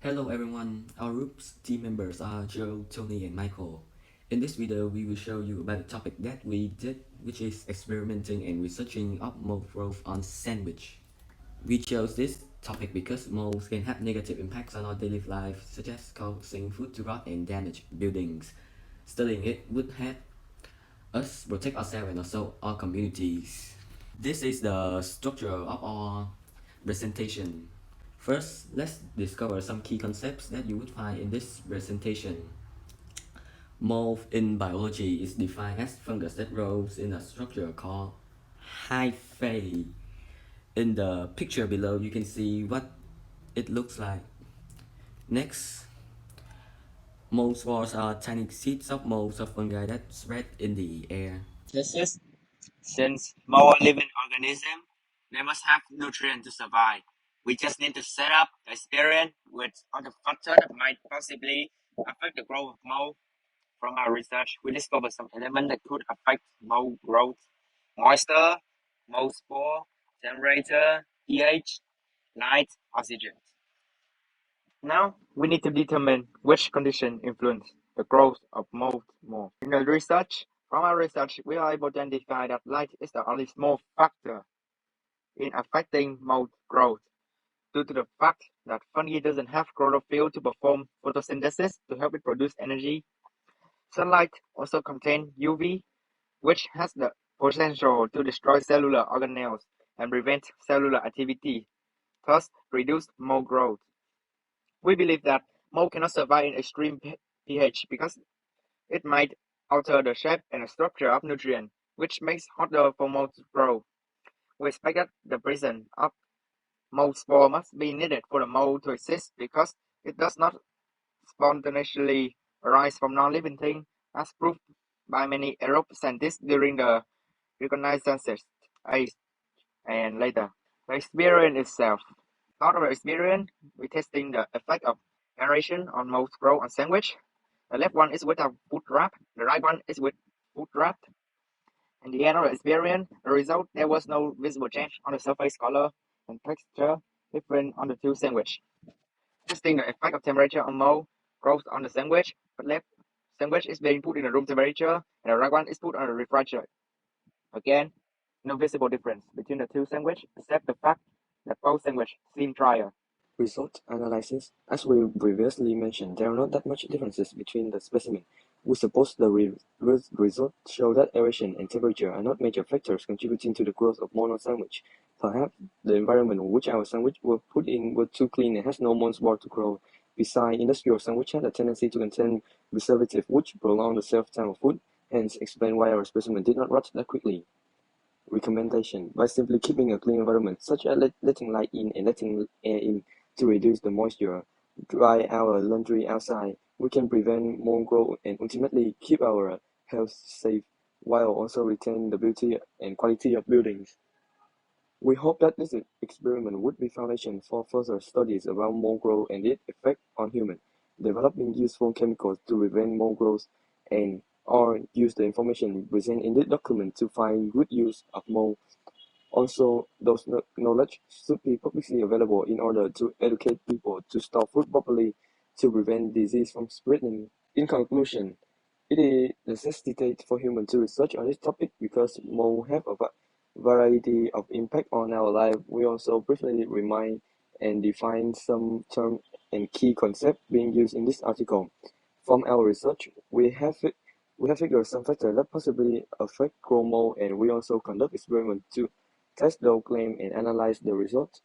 Hello everyone, our group's team members are Joe, Tony and Michael. In this video, we will show you about a topic that we did, which is experimenting and researching optimal growth on sandwich. We chose this topic because molds can have negative impacts on our daily life, such as causing food to rot and damage buildings. Studying it would help us protect ourselves and also our communities. This is the structure of our presentation. First, let's discover some key concepts that you would find in this presentation. Mold in biology is defined as fungus that grows in a structure called hyphae. In the picture below, you can see what it looks like. Next, mold spores are tiny seeds of molds of fungi that spread in the air. This is since more living organisms, they must have nutrients to survive. We just need to set up the experiment with other factors that might possibly affect the growth of mold. From our research, we discovered some elements that could affect mold growth: moisture, mold spore, temperature, pH, light, oxygen. Now, we need to determine which condition influence the growth of mold more. From our research, we are able to identify that light is the only small factor in affecting mold growth, due to the fact that fungi doesn't have chlorophyll to perform photosynthesis to help it produce energy. Sunlight also contains UV, which has the potential to destroy cellular organelles and prevent cellular activity, thus reduce mold growth. We believe that mold cannot survive in extreme pH because it might alter the shape and structure of nutrients, which makes it harder for mold to grow. We expect that the presence of mold spore must be needed for the mold to exist because it does not spontaneously arise from non-living things, as proved by many aerobe scientists during the Reconnaissance age and later. The experiment itself. Part of the experiment, we're testing the effect of aeration on mold growth on sandwich. The left one is without food wrap, the right one is with food wrap. In the end of the experiment, the result, there was no visible change on the surface color and texture different on the two sandwich. Testing the effect of temperature on mold growth on the sandwich. The left sandwich is being put in a room temperature and the right one is put on a refrigerator. Again, no visible difference between the two sandwiches except the fact that both sandwiches seem drier. Result analysis. As we previously mentioned, there are not that much differences between the specimens. We suppose the results show that aeration and temperature are not major factors contributing to the growth of mold sandwich. Perhaps the environment in which our sandwich were put in were too clean and has no mold spore to grow. Besides, industrial sandwich had a tendency to contain preservative which prolong the shelf time of food, hence explain why our specimen did not rot that quickly. Recommendation. By simply keeping a clean environment, such as letting light in and letting air in to reduce the moisture, dry our laundry outside, we can prevent mold growth and ultimately keep our health safe, while also retaining the beauty and quality of buildings. We hope that this experiment would be foundation for further studies about mold growth and its effect on humans, developing useful chemicals to prevent mold growth, and or use the information presented in this document to find good use of mold. Also, those knowledge should be publicly available in order to educate people to store food properly to prevent disease from spreading. In conclusion, it is necessary for humans to research on this topic because mold have a variety of impact on our life. We also briefly remind and define some terms and key concepts being used in this article. From our research, we have figured some factors that possibly affect grow mold, and we also conduct experiments to test those claims and analyze the results.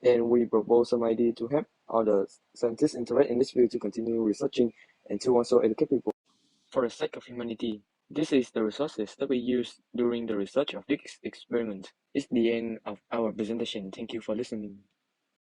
And we propose some idea to help other scientists interact in this field to continue researching and to also educate people. For the sake of humanity, this is the resources that we use during the research of this experiment. It's the end of our presentation. Thank you for listening.